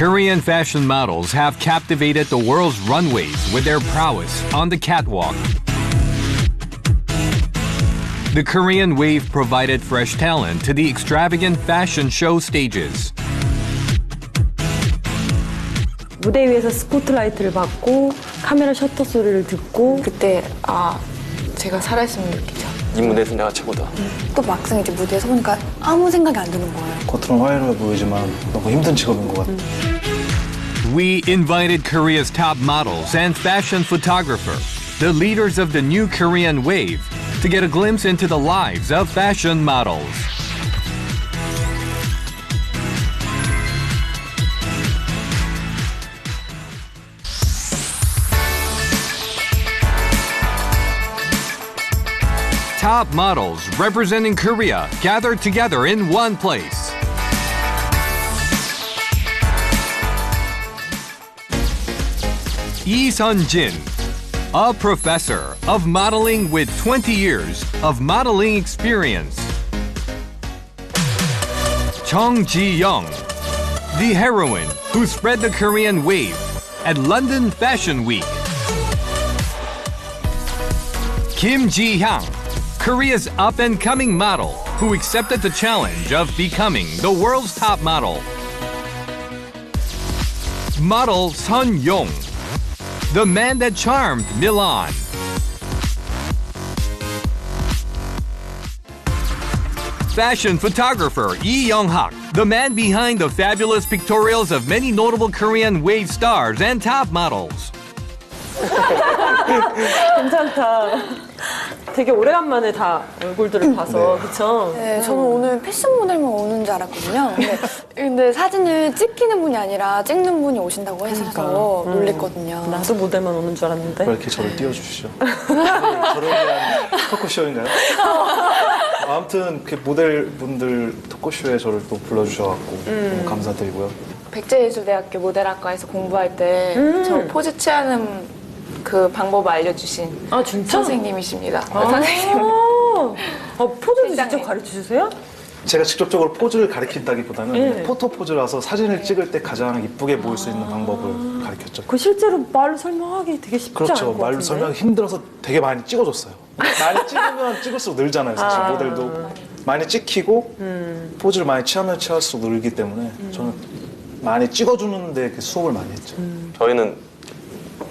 Korean fashion models have captivated the world's runways with their prowess on the catwalk. The Korean wave provided fresh talent to the extravagant fashion show stages. 무대 위에서 스포트라이트를 받고 카메라 셔터 소리를 듣고 그때 제가 살아있음을 느끼죠. 이 무대에서 내가 최고다. 또 막상 이제 무대에 서보니까 아무 생각이 안 드는 거예요. 겉으로는 화려해 보이지만 너무 힘든 직업인 것 같아요. We invited Korea's top models and fashion photographer, the leaders of the new Korean wave, to get a glimpse into the lives of fashion models. Top models representing Korea gathered together in one place. Lee Sun-jin, a professor of modeling with 20 years of modeling experience. Chung Ji-young, the heroine who spread the Korean wave at London Fashion Week. Kim Ji-hyang, Korea's up-and-coming model who accepted the challenge of becoming the world's top model. Model Sun Yong, the man that charmed Milan. Fashion photographer Lee Young-hak, the man behind the fabulous pictorials of many notable Korean wave stars and top models. 괜찮다. 되게 오래간만에 다 얼굴들을 봐서 그쵸? 네, 저는 오늘 패션 모델만 오는 줄 알았거든요. 근데 사진을 찍히는 분이 아니라 찍는 분이 오신다고 해서 놀랬거든요. 나도 모델만 오는 줄 알았는데. 왜 이렇게 저를 띄워주시죠? 저를 위한 토크쇼인가요? 아무튼 그 모델분들 토크쇼에 저를 또 불러주셔서 너무 감사드리고요. 백제예술대학교 모델학과에서 공부할 때 저 포즈 취하는 그 방법을 알려주신 진짜? 선생님이십니다. 선생님. 포즈도 직접 가르쳐주세요? 제가 직접적으로 포즈를 가르친다기보다는 포토 포즈라서 사진을 찍을 때 가장 이쁘게 보일 수 있는 방법을 가르쳤죠. 그 실제로 말로 설명하기 되게 쉽지 않을 것 그렇죠. 같은데. 말로 설명하기 힘들어서 되게 많이 찍어줬어요. 많이 찍으면 찍을수록 늘잖아요. 사실 모델도 많이 찍히고 포즈를 많이 취하면 취할수록 늘기 때문에 저는 많이 찍어주는데 그 수업을 많이 했죠. 저희는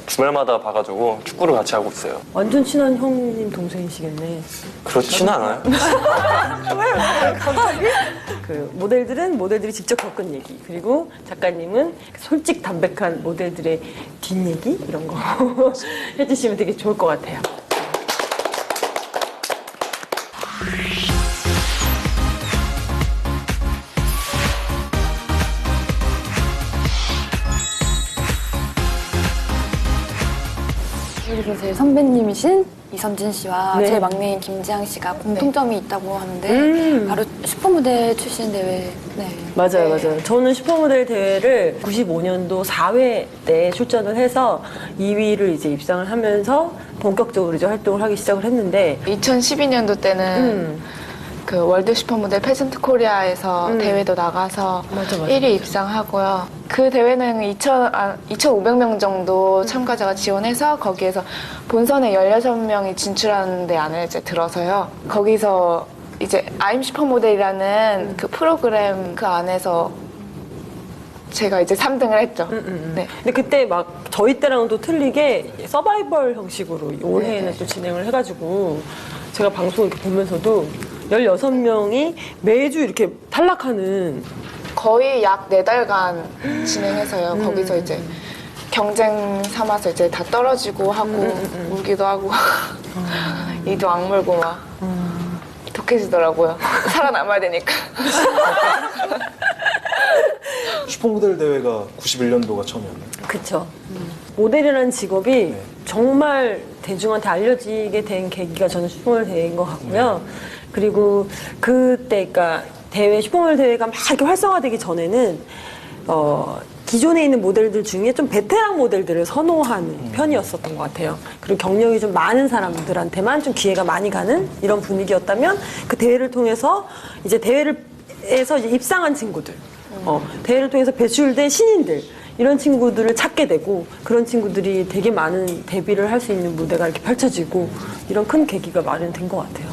주말마다 봐가지고 축구를 같이 하고 있어요. 완전 친한 형님 동생이시겠네. 그렇진 않아요. 왜 갑자기? 그 모델들이 직접 겪은 얘기, 그리고 작가님은 솔직 담백한 모델들의 뒷얘기 이런 거 해주시면 되게 좋을 것 같아요. 그리고 제 선배님이신 이선진 씨와 네. 제 막내인 김지향 씨가 공통점이 있다고 하는데 바로 슈퍼모델 출신 대회. 네. 맞아요. 저는 슈퍼모델 대회를 95년도 4회 때 출전을 해서 2위를 이제 입상을 하면서 본격적으로 이제 활동을 하기 시작을 했는데 2012년도 때는 그 월드 슈퍼모델 페전트 코리아에서 대회도 나가서 맞아. 1위 입상하고요. 그 대회는 2,500명 정도 참가자가 지원해서 거기에서 본선에 16명이 진출하는 데 안에 이제 들어서요. 거기서 이제 I'm 슈퍼모델이라는 그 프로그램 그 안에서 제가 이제 3등을 했죠. 네. 근데 그때 막 저희 때랑은 또 틀리게 서바이벌 형식으로 올해에는 또 진행을 해가지고 제가 방송 이렇게 보면서도 16명이 매주 이렇게 탈락하는 거의 약 4달간 진행해서요. 거기서 이제 경쟁 삼아서 이제 다 떨어지고 하고 울기도 하고 이도 악물고 막 독해지더라고요. 살아남아야 되니까. 슈퍼모델 대회가 91년도가 처음이었나요? 그쵸. 모델이라는 직업이 정말 대중한테 알려지게 된 계기가 저는 슈퍼모델 대회인 것 같고요. 그리고 그때, 그러니까 슈퍼모델 대회가 막 이렇게 활성화되기 전에는, 기존에 있는 모델들 중에 좀 베테랑 모델들을 선호하는 편이었었던 것 같아요. 그리고 경력이 좀 많은 사람들한테만 좀 기회가 많이 가는 이런 분위기였다면 그 대회를 통해서 이제 대회에서 이제 입상한 친구들, 대회를 통해서 배출된 신인들 이런 친구들을 찾게 되고 그런 친구들이 되게 많은 데뷔를 할 수 있는 무대가 이렇게 펼쳐지고 이런 큰 계기가 마련된 것 같아요.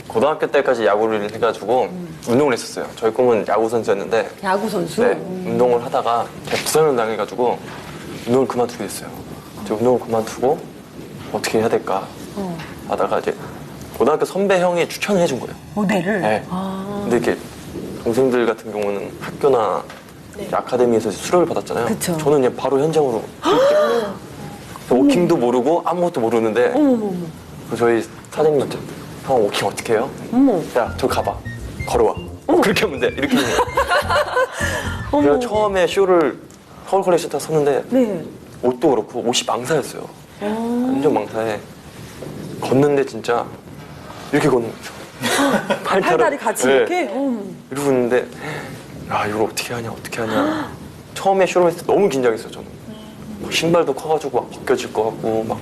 고등학교 때까지 야구를 해가지고 운동을 했었어요. 저희 꿈은 야구 선수였는데 야구 선수? 네, 운동을 하다가 부상을 당해가지고 운동을 그만두게 됐어요. 이제 운동을 그만두고 어떻게 해야 될까 하다가 이제 고등학교 선배 형이 추천을 해준 거예요. 모델을? 네. 근데 이렇게 동생들 같은 경우는 학교나 아카데미에서 수료를 받았잖아요. 그쵸. 저는 그냥 바로 현장으로 워킹도 모르고 아무것도 모르는데 그래서 저희 사장님한테 형 워킹 어떻게 해요? 야, 저 가봐. 걸어와. 그렇게 하면 돼. 이렇게 하면 돼. 그래서 처음에 쇼를 서울 컬렉션 딱 섰는데 네. 옷도 그렇고 옷이 망사였어요. 완전 망사에 걷는데 진짜 이렇게 걷는 거죠. 팔다리 같이 네. 이렇게? 이러고 있는데 야 이걸 어떻게 하냐 처음에 쇼를 했을 때 너무 긴장했어요 저는. 막 신발도 커가지고 막 벗겨질 것 같고 막.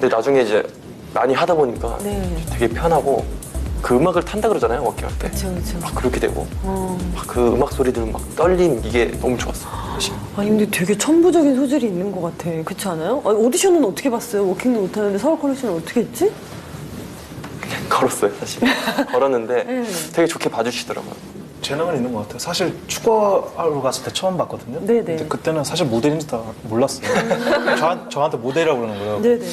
근데 나중에 이제 많이 하다 보니까 네. 되게 편하고 그 음악을 탄다 그러잖아요 워킹할 때. 그쵸. 막 그렇게 되고 막 그 음악 소리 들으면 막 떨림 이게 너무 좋았어요. 아니 근데 되게 천부적인 소질이 있는 것 같아. 그렇지 않아요? 아니, 오디션은 어떻게 봤어요? 워킹도 못하는데 서울 컬렉션을 어떻게 했지? 그냥 걸었어요 사실. 걸었는데 되게 좋게 봐주시더라고요. 재능은 있는 것 같아요. 사실 축구하러 갔을 때 처음 봤거든요. 네네. 근데 그때는 사실 모델인지 다 몰랐어요. 저한테 모델이라고 그러는 거예요. 네네.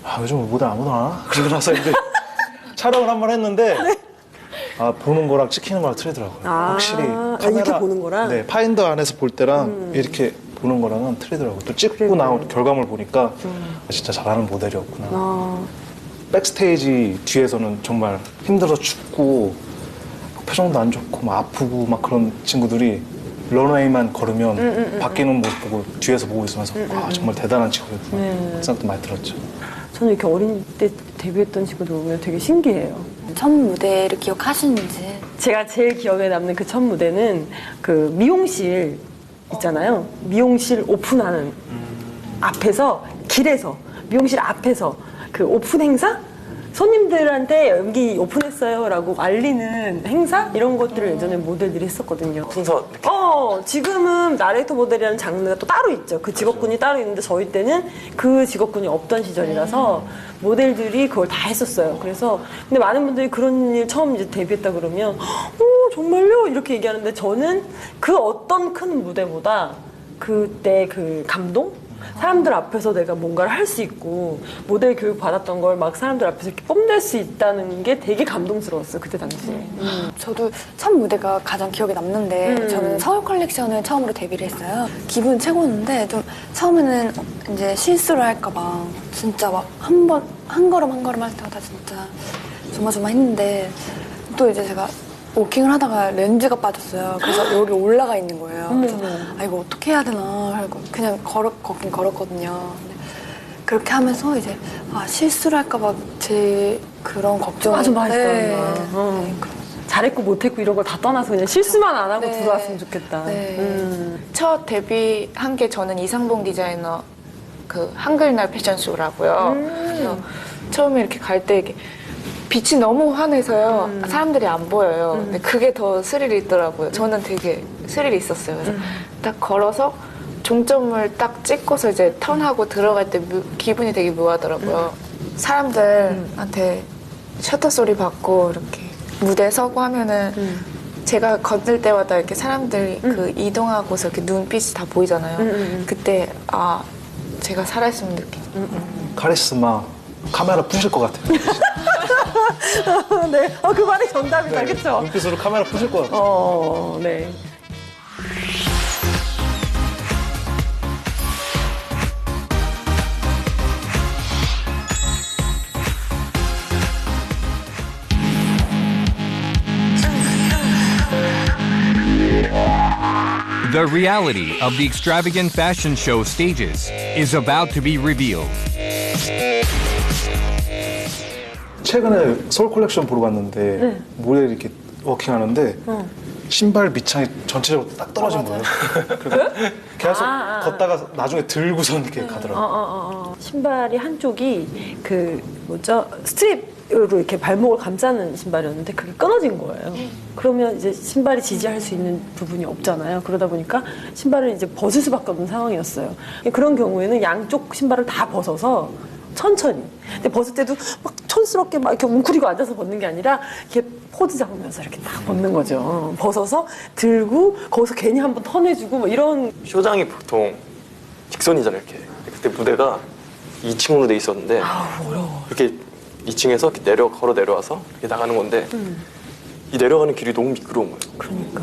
아, 요즘 모델 아무도 안 하나? 그러고 나서 이제 촬영을 한 번 했는데 아, 보는 거랑 찍히는 거랑 틀리더라고요. 확실히 이렇게 보는 거랑? 네, 파인더 안에서 볼 때랑 이렇게 보는 거랑은 틀리더라고요. 또 찍고 나온 결과물 보니까 진짜 잘하는 모델이었구나. 백스테이지 뒤에서는 정말 힘들어 죽고 표정도 안 좋고 막 아프고 막 그런 친구들이 런웨이만 걸으면 바뀌는 모습 보고 뒤에서 보고 있으면서 아, 정말 대단한 친구였구나 그런 생각도 많이 들었죠. 저는 이렇게 어린 때 데뷔했던 친구들 보면 되게 신기해요. 첫 무대를 기억하시는지. 제가 제일 기억에 남는 그 첫 무대는 그 미용실 있잖아요. 미용실 오픈하는 앞에서 길에서 미용실 앞에서 그 오픈 행사? 손님들한테 여기 오픈했어요 라고 알리는 행사? 이런 것들을 예전에 모델들이 했었거든요. 순서 이렇게 지금은 나레이터 모델이라는 장르가 또 따로 있죠. 그 직업군이 따로 있는데 저희 때는 그 직업군이 없던 시절이라서 모델들이 그걸 다 했었어요. 그래서 근데 많은 분들이 그런 일 처음 이제 데뷔했다 그러면 정말요? 이렇게 얘기하는데 저는 그 어떤 큰 무대보다 그때 그 감동? 사람들 앞에서 내가 뭔가를 할 수 있고 모델 교육 받았던 걸 막 사람들 앞에서 이렇게 뽐낼 수 있다는 게 되게 감동스러웠어요 그때 당시에. 저도 첫 무대가 가장 기억에 남는데 저는 서울 컬렉션을 처음으로 데뷔를 했어요. 기분 최고였는데 좀 처음에는 이제 실수를 할까봐 진짜 막 한 걸음 한 걸음 할 때마다 진짜 조마조마했는데 또 이제 제가 워킹을 하다가 렌즈가 빠졌어요. 그래서 여기 올라가 있는 거예요. 그래서 아 이거 어떻게 해야 되나 하고 그냥 걷긴 걸었거든요. 근데 그렇게 하면서 이제 아 실수를 할까봐 제 그런 걱정. 맞아. 네. 잘했고 못했고 이런 걸 다 떠나서 그냥 실수만 안 하고 네. 들어왔으면 좋겠다. 네. 첫 데뷔한 게 저는 이상봉 디자이너 그 한글날 패션쇼라고요. 그래서 처음에 이렇게 갈 때 이렇게 빛이 너무 환해서요. 사람들이 안 보여요. 근데 그게 더 스릴이 있더라고요. 저는 되게 스릴이 있었어요. 그래서 딱 걸어서 종점을 딱 찍고서 이제 턴하고 들어갈 때 기분이 되게 묘하더라고요. 사람들한테 셔터 소리 받고 이렇게 무대에 서고 하면은 제가 건들 때마다 이렇게 사람들이 그 이동하고서 이렇게 눈빛이 다 보이잖아요. 그때 아 제가 살아있으면 느끼죠. 카리스마 카메라 부실 것 같아요. 네. 그 말이 정답이다. 그쵸? 눈빛으로 카메라 부실 것 같아요. 네. The reality of the extravagant fashion show stages is about to be revealed. 최근에 서울 컬렉션 보러 갔는데 모델 이렇게 워킹하는데 신발 밑창이 전체적으로 딱 떨어진 거예요. 그래서 계속 걷다가 나중에 들고선 이렇게 가더라고요. 신발이 한쪽이 그 뭐죠 스트립으로 이렇게 발목을 감싸는 신발이었는데 그게 끊어진 거예요. 그러면 이제 신발이 지지할 수 있는 부분이 없잖아요. 그러다 보니까 신발을 이제 벗을 수밖에 없는 상황이었어요. 그런 경우에는 양쪽 신발을 다 벗어서 천천히. 근데 벗을 때도 막 촌스럽게 막 이렇게 웅크리고 앉아서 벗는 게 아니라 이렇게 포즈 잡으면서 이렇게 딱 벗는 거죠. 벗어서 들고 거기서 괜히 한번 턴해주고 뭐 이런. 쇼장이 보통 직선이잖아요, 이렇게. 그때 무대가 2층으로 돼 있었는데 어려워. 이렇게 2층에서 이렇게 걸어 내려와서 이렇게 나가는 건데 이 내려가는 길이 너무 미끄러운 거예요. 그러니까.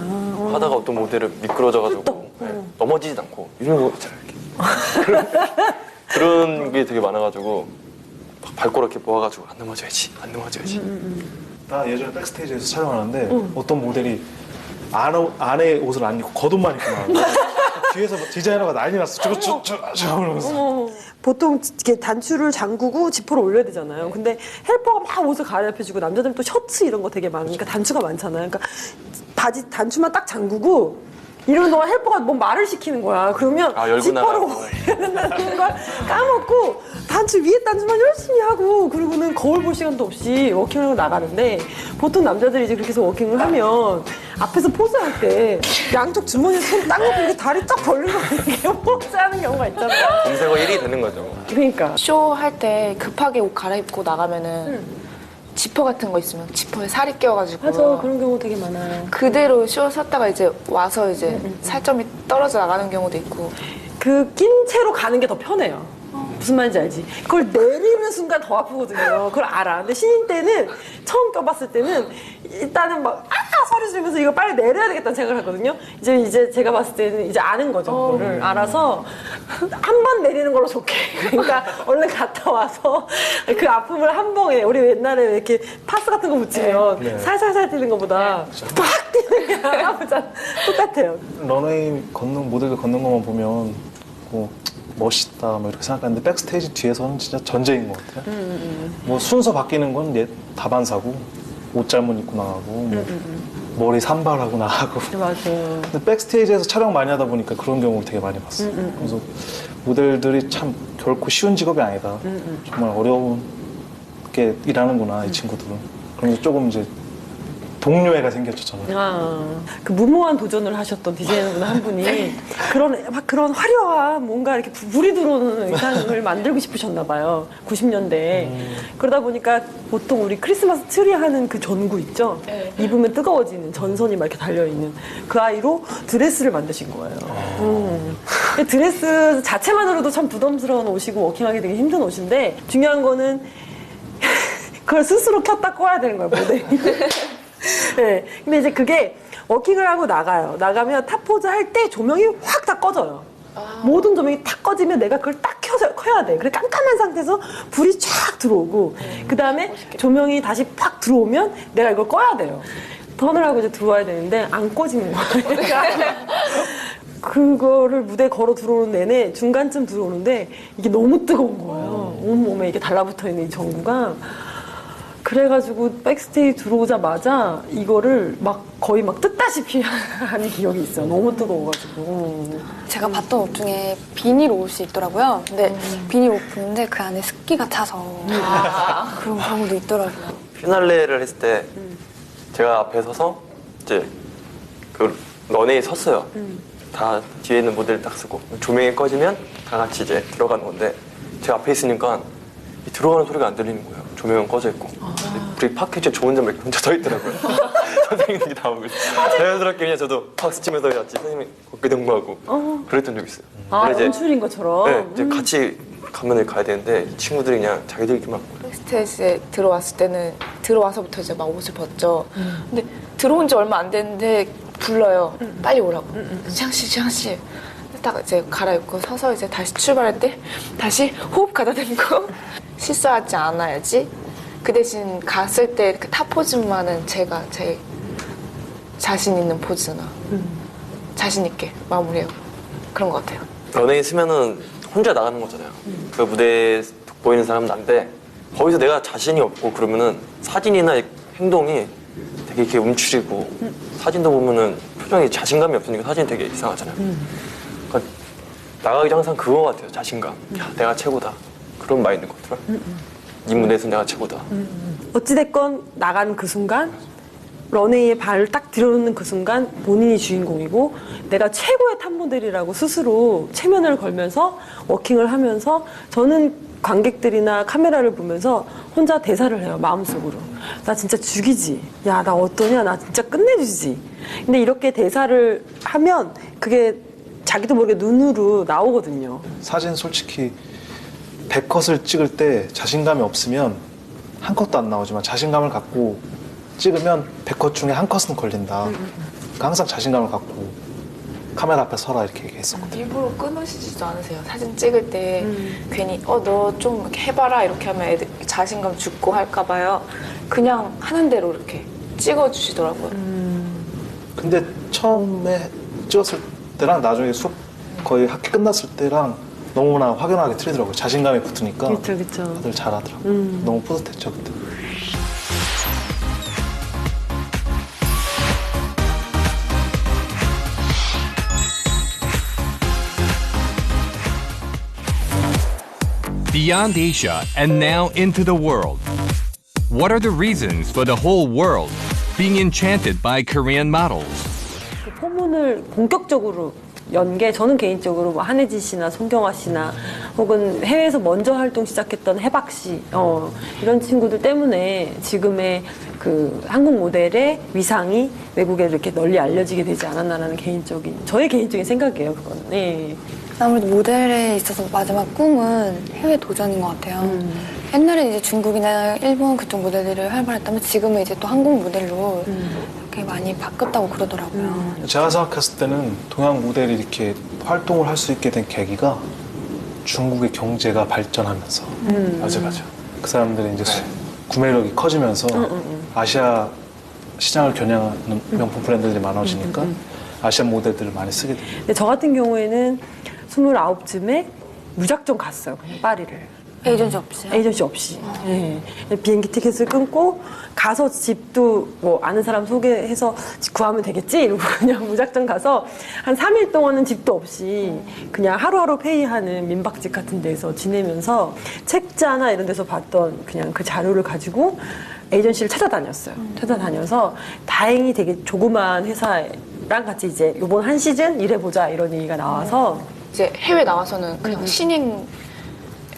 하다가 어떤 모델은 미끄러져가지고 넘어지진 않고 이런 거 있잖아요, 이렇게. 그런 게 되게 많아가지고 막 발가락 이렇게 모아가지고 안 넘어져야지. 나 예전에 백스테이지에서 촬영하는데 어떤 모델이 안에 옷을 안 입고 겉옷만 입고 나와요. 뒤에서 디자이너가 난리 났어. 저거 이러면서. 보통 이렇게 단추를 잠그고 지퍼를 올려야 되잖아요. 근데 헬퍼가 막 옷을 갈아입혀주고 남자들은 또 셔츠 이런 거 되게 많으니까 단추가 많잖아요. 그러니까 바지 단추만 딱 잠그고 이러는 동안 헬퍼가 뭐 말을 시키는 거야. 그러면 지퍼를 올려야 된다는 걸 까먹고 위에 단추만 열심히 하고 그리고는 거울 볼 시간도 없이 워킹을 나가는데 보통 남자들이 이제 그렇게 해서 워킹을 하면 앞에서 포즈할 때 양쪽 주머니에 손 딱 놓고 이렇게 다리 쫙 벌리고 이렇게 포즈하는 경우가 있잖아요. 검색어 1위 되는 거죠. 그러니까. 쇼 할 때 급하게 옷 갈아입고 나가면은 지퍼 같은 거 있으면 지퍼에 살이 껴가지고 맞아, 그런 경우 되게 많아요. 그대로 쇼 섰다가 이제 와서 이제 살점이 떨어져 나가는 경우도 있고. 그 낀 채로 가는 게 더 편해요. 무슨 말인지 알지? 그걸 내리는 순간 더 아프거든요. 그걸 알아. 근데 신인 때는 처음 껴봤을 때는 일단은 막 소리 지르면서 이거 빨리 내려야 되겠다는 생각을 하거든요. 이제 제가 봤을 때는 이제 아는 거죠. 그거를 알아서 한 번 내리는 걸로 좋게. 그러니까 얼른 갔다 와서 그 아픔을 한 번에 우리 옛날에 이렇게 파스 같은 거 붙이면 살살살 뛰는 것보다 팍 뛰는 게 아프잖아. 똑같아요. 런웨이 모델들 걷는 것만 보면 뭐 멋있다 뭐 이렇게 생각하는데 백스테이지 뒤에서는 진짜 전쟁인 것 같아요. 뭐 순서 바뀌는 건 다반사고 옷 잘못 입고 나가고 뭐 머리 산발하고 나가고. 맞아. 근데 백스테이지에서 촬영 많이 하다 보니까 그런 경우를 되게 많이 봤어요. 그래서 모델들이 참 결코 쉬운 직업이 아니다. 정말 어렵게 일하는구나 이 친구들은. 그러면서 조금 이제 동료애가 생겼죠, 저는. 그 무모한 도전을 하셨던 디자이너분 한 분이 그런 화려한 뭔가 이렇게 불이 들어오는 의상을 만들고 싶으셨나 봐요. 90년대에. 그러다 보니까 보통 우리 크리스마스 트리 하는 그 전구 있죠? 입으면 뜨거워지는 전선이 막 이렇게 달려있는 그 아이로 드레스를 만드신 거예요. 드레스 자체만으로도 참 부담스러운 옷이고 워킹하기 되게 힘든 옷인데 중요한 거는 그걸 스스로 켰다 꺼야 되는 거예요, 모델이. 네. 근데 이제 그게 워킹을 하고 나가면 탑포즈 할 때 조명이 확 다 꺼져요. 모든 조명이 탁 꺼지면 내가 그걸 딱 켜야 돼. 그래 깜깜한 상태에서 불이 쫙 들어오고 그 다음에 조명이 다시 팍 들어오면 내가 이걸 꺼야 돼요. 턴을 하고 이제 들어와야 되는데 안 꺼지는 거예요. 그거를 무대에 걸어 들어오는 내내 중간쯤 들어오는데 이게 너무 뜨거운 거예요. 온몸에 이게 달라붙어 있는 이 전구가. 그래가지고 백스테이지 들어오자마자 이거를 거의 뜯다시피 하는 기억이 있어요. 너무 뜨거워가지고. 제가 봤던 옷 중에 비닐 옷이 있더라고요. 근데 비닐 옷 보는데 그 안에 습기가 차서 그런 경우도 있더라고요. 피날레를 했을 때 제가 앞에 서서 이제 그 런웨이에 섰어요. 다 뒤에 있는 모델 딱 쓰고 조명이 꺼지면 다 같이 이제 들어가는 건데 제가 앞에 있으니까 들어가는 소리가 안 들리는 거예요. 조명은 꺼져 있고. 불이 팍 켜져 저 혼자만 혼자 서 있더라고요. 선생님들이 다 오고 자연스럽게 그냥 저도 팍 스치면서 왔지. 선생님이 걷게 농구하고 그랬던 적이 있어요. 연출인 것처럼. 네, 이제 같이 가면을 가야 되는데 이 친구들이 그냥 자기들끼리만 스테이지에 들어와서부터 이제 막 옷을 벗죠. 근데 들어온 지 얼마 안 됐는데 불러요. 빨리 오라고. 샹씨. 딱 이제 갈아입고 서서 이제 다시 출발할 때 다시 호흡 가다듬고 실수하지 않아야지. 그 대신 갔을 때 그 탑 포즈만은 제가 제일 자신 있는 포즈나 자신 있게 마무리하고 그런 것 같아요. 런웨이 쓰면은 혼자 나가는 거잖아요. 그 무대에 돋보이는 사람은 난데 거기서 내가 자신이 없고 그러면은 사진이나 행동이 되게 이렇게 움츠리고 사진도 보면은 표정이 자신감이 없으니까 사진이 되게 이상하잖아요. 그러니까 나가기 전 항상 그거 같아요. 자신감. 야, 내가 최고다. 그런 마인드 같더라. 이 무대에서 내가 최고다. 어찌됐건 나간 그 순간 런웨이에 발을 딱 들여놓는 그 순간 본인이 주인공이고 내가 최고의 탑모델이라고 스스로 체면을 걸면서 워킹을 하면서 저는 관객들이나 카메라를 보면서 혼자 대사를 해요. 마음속으로. 나 진짜 죽이지. 야, 나 어떠냐. 나 진짜 끝내주지. 근데 이렇게 대사를 하면 그게 자기도 모르게 눈으로 나오거든요. 사진 솔직히 100컷을 찍을 때 자신감이 없으면 한 컷도 안 나오지만 자신감을 갖고 찍으면 100컷 중에 한 컷은 걸린다. 그러니까 항상 자신감을 갖고 카메라 앞에 서라 이렇게 얘기했었거든요. 일부러 끊으시지도 않으세요. 사진 찍을 때 괜히 너 좀 이렇게 해봐라 이렇게 하면 애들 자신감 죽고 할까 봐요. 그냥 하는 대로 이렇게 찍어주시더라고요. 근데 처음에 찍었을 때랑 나중에 수업 거의 학기 끝났을 때랑 너무나 확연하게 틀리더라고요. 자신감이 붙으니까 그쵸. 다들 잘하더라고요. 너무 뿌듯했죠 그때. Beyond Asia and now into the world. What are the reasons for the whole world being enchanted by Korean models? 그 포문을 본격적으로 연 게 저는 개인적으로 뭐 한혜지 씨나 송경화 씨나 혹은 해외에서 먼저 활동 시작했던 해박 씨 이런 친구들 때문에 지금의 그 한국 모델의 위상이 외국에 이렇게 널리 알려지게 되지 않았나라는 저의 개인적인 생각이에요. 그거는. 네. 아무래도 모델에 있어서 마지막 꿈은 해외 도전인 것 같아요. 옛날에 이제 중국이나 일본 그쪽 모델들을 활발했다면 지금은 이제 또 한국 모델로 이렇게 많이 바뀌었다고 그러더라고요. 제가 생각했을 때는 동양 모델이 이렇게 활동을 할 수 있게 된 계기가 중국의 경제가 발전하면서 맞아. 그 사람들이 이제 구매력이 커지면서 아시아 시장을 겨냥하는 명품 브랜드들이 많아지니까 아시안 모델들을 많이 쓰게 돼요. 근데 저 같은 경우에는 29쯤에 무작정 갔어요. 그냥 파리를. 에이전시 없이요? 에이전시 없이. 네. 비행기 티켓을 끊고 가서 집도 뭐 아는 사람 소개해서 구하면 되겠지? 이러고 그냥 무작정 가서 한 3일 동안은 집도 없이 그냥 하루하루 페이하는 민박집 같은 데서 지내면서 책자나 이런 데서 봤던 그냥 그 자료를 가지고 에이전시를 찾아다녔어요. 찾아다녀서 다행히 되게 조그만 회사랑 같이 이제 요번 한 시즌 일해보자 이런 얘기가 나와서 이제 해외 나와서는 그냥 신인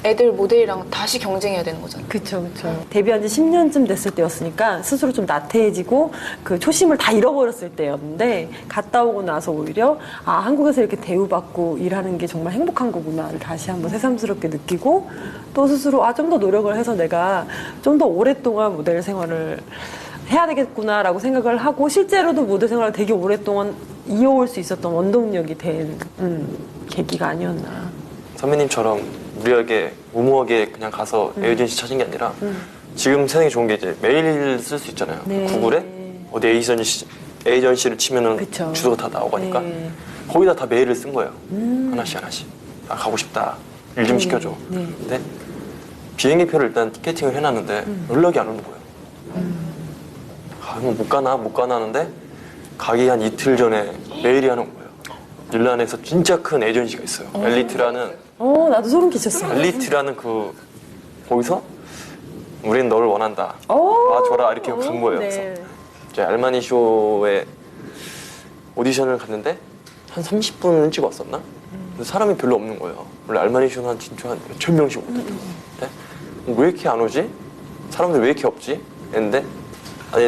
애들 모델이랑 다시 경쟁해야 되는 거잖아요. 그쵸. 데뷔한 지 10년쯤 됐을 때였으니까 스스로 좀 나태해지고 그 초심을 다 잃어버렸을 때였는데 갔다 오고 나서 오히려 한국에서 이렇게 대우받고 일하는 게 정말 행복한 거구나를 다시 한번 새삼스럽게 느끼고 또 스스로 좀 더 노력을 해서 내가 좀 더 오랫동안 모델 생활을 해야 되겠구나라고 생각을 하고 실제로도 모델 생활을 되게 오랫동안 이어올 수 있었던 원동력이 된 계기가 아니었나. 선배님처럼 무리하게 무모하게 그냥 가서 에이전시 찾은 게 아니라 지금 세상에 좋은 게 이제 메일 쓸 수 있잖아요. 네. 구글에 어디 에이전시를 치면은 그쵸. 주소가 다 나오니까 네. 거기다 다 메일을 쓴 거예요. 하나씩. 가고 싶다. 일 좀 시켜줘. 네. 근데 비행기표를 일단 티켓팅을 해놨는데 연락이 안 오는 거예요. 못 가나 하는데 가기 한 이틀 전에 메일이 하나 온 거예요. 밀란에서 진짜 큰 에이전시가 있어요. 엘리트라는 나도 소름 끼쳤어. 거기서 우린 너를 원한다. 와줘라 이렇게 간 거예요. 네. 그래서 이제 알마니 쇼에 오디션을 갔는데 한 30분 일찍 왔었나? 근데 사람이 별로 없는 거예요. 원래 알마니 쇼는 진짜 한 몇천 명씩 오거든요. 왜 이렇게 안 오지? 사람들 왜 이렇게 없지? 했는데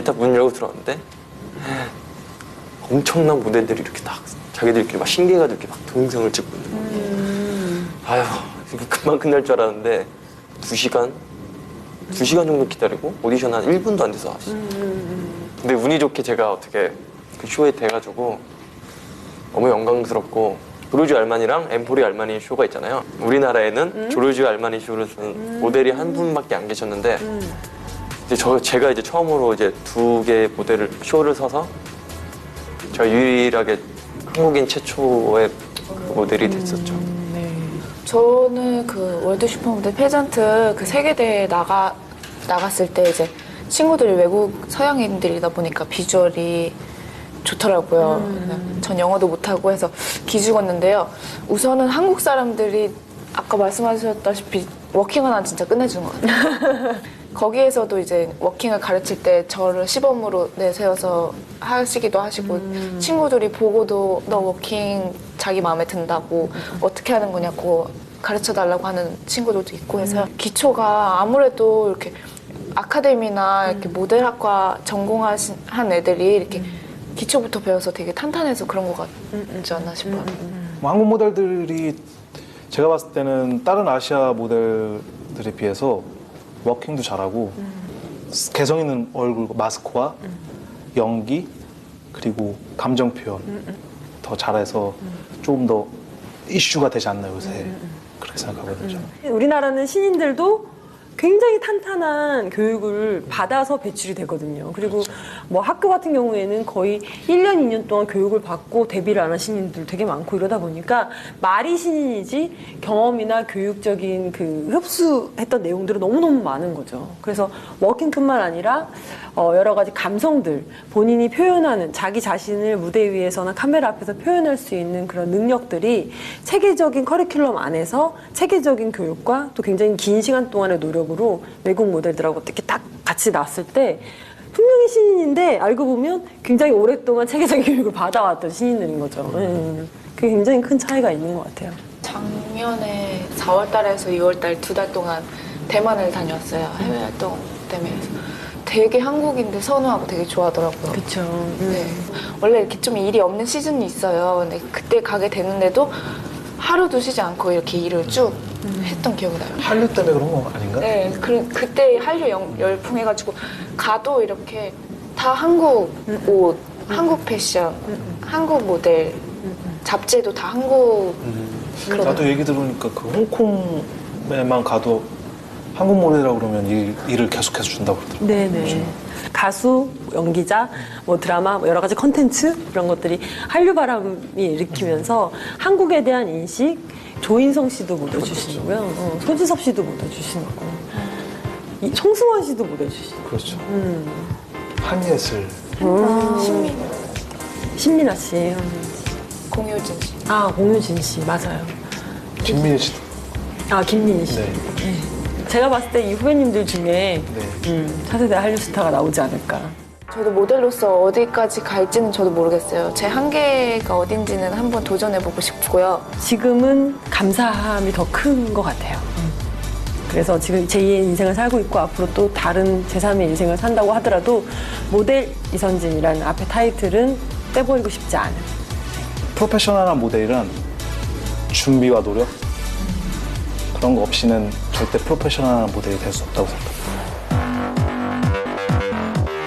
딱 문 열고 들어왔는데 엄청난 모델들이 이렇게 딱 자기들끼리 막 신기해가지고 이렇게 막 동영상을 찍고 있는 거예요. 이게 금방 끝날 줄 알았는데 2시간 정도 기다리고 오디션 한 1분도 안 돼서 왔어요. 근데 운이 좋게 제가 어떻게 그 쇼에 돼가지고 너무 영광스럽고 조르지오 알마니랑 엠포리 알마니 쇼가 있잖아요. 우리나라에는 조르지오 알마니 쇼를 쓴 모델이 한 분밖에 안 계셨는데 이제 제가 이제 처음으로 이제 2개의 쇼를 서서 제가 유일하게 한국인 최초의 그 모델이 됐었죠. 저는 그 월드 슈퍼모델 페전트 그 세계대회 나갔을 때 이제 친구들이 외국 서양인들이다 보니까 비주얼이 좋더라고요. 전 영어도 못하고 해서 기죽었는데요. 우선은 한국 사람들이 아까 말씀하셨다시피 워킹 하나는 진짜 끝내주는 것 같아요. 거기에서도 이제 워킹을 가르칠 때 저를 시범으로 내세워서 하시기도 하시고 친구들이 보고도 너 워킹 자기 마음에 든다고 어떻게 하는 거냐고 가르쳐 달라고 하는 친구들도 있고 해서 기초가 아무래도 이렇게 아카데미나 이렇게 모델학과 전공한 애들이 이렇게 기초부터 배워서 되게 탄탄해서 그런 것 같지 않나 싶어요. 뭐 한국 모델들이 제가 봤을 때는 다른 아시아 모델들에 비해서 워킹도 잘하고 개성 있는 얼굴 마스크와 연기 그리고 감정 표현 더 잘해서 조금 더 이슈가 되지 않나 요새 그렇게 생각하거든요. 저는. 우리나라는 신인들도 굉장히 탄탄한 교육을 받아서 배출이 되거든요. 그리고 뭐 학교 같은 경우에는 거의 1년, 2년 동안 교육을 받고 데뷔를 안 한 신인들 되게 많고 이러다 보니까 말이 신인이지 경험이나 교육적인 그 흡수했던 내용들은 너무너무 많은 거죠. 그래서 워킹뿐만 아니라 여러 가지 감성들, 본인이 표현하는 자기 자신을 무대 위에서나 카메라 앞에서 표현할 수 있는 그런 능력들이 체계적인 커리큘럼 안에서 체계적인 교육과 또 굉장히 긴 시간 동안의 노력으로 외국 모델들하고 이렇게 딱 같이 나왔을 때 분명히 신인인데 알고 보면 굉장히 오랫동안 체계적인 교육을 받아왔던 신인들인 거죠. 그게 굉장히 큰 차이가 있는 것 같아요. 작년에 4월 달에서 2월 달 2달 동안 대만을 다녀왔어요. 해외 활동 때문에. 되게 한국인들 선호하고 되게 좋아하더라고요. 그렇죠. 네. 원래 이렇게 좀 일이 없는 시즌이 있어요. 근데 그때 가게 되는데도 하루도 쉬지 않고 이렇게 일을 쭉 했던 기억이 나요. 한류 때문에 그런 거 아닌가? 네, 그때 한류 열풍해가지고 가도 이렇게 다 한국 옷, 한국 패션, 한국 모델, 잡지도 다 한국. 나도 얘기 들으니까 그 홍콩에만 가도 한국 모델이라고 그러면 일을 계속해서 준다고 그러더라고요. 네네. 가수, 연기자, 뭐 드라마, 뭐 여러 가지 컨텐츠 이런 것들이 한류 바람이 일으키면서 한국에 대한 인식, 조인성 씨도 묻어주시고요, 소지섭 씨도 묻어주시고, 송승헌 씨도 묻어주시고. 그렇죠. 한예슬. 신민아 씨. 공효진 씨. 아, 공효진 씨. 맞아요. 김민희 씨도. 아, 김민희 씨. 네. 네. 제가 봤을 때 이 후배님들 중에 차세대 한류 스타가 나오지 않을까. 저도 모델로서 어디까지 갈지는 저도 모르겠어요. 제 한계가 어딘지는 한번 도전해보고 싶고요. 지금은 감사함이 더 큰 것 같아요. 그래서 지금 제2의 인생을 살고 있고 앞으로 또 다른 제3의 인생을 산다고 하더라도 모델 이선진이라는 앞에 타이틀은 떼버리고 싶지 않은. 프로페셔널한 모델이란 준비와 노력 그런 거 없이는 절대 프로페셔널한 모델이 될 수 없다고 생각합니다.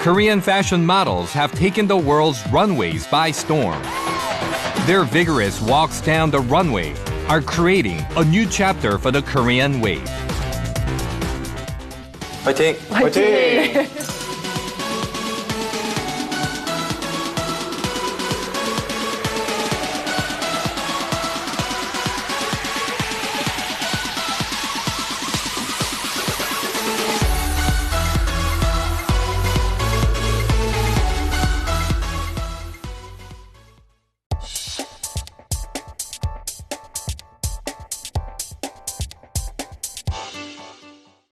Korean fashion models have taken the world's runways by storm. Their vigorous walks down the runway are creating a new chapter for the Korean wave. 화이팅! 화이팅!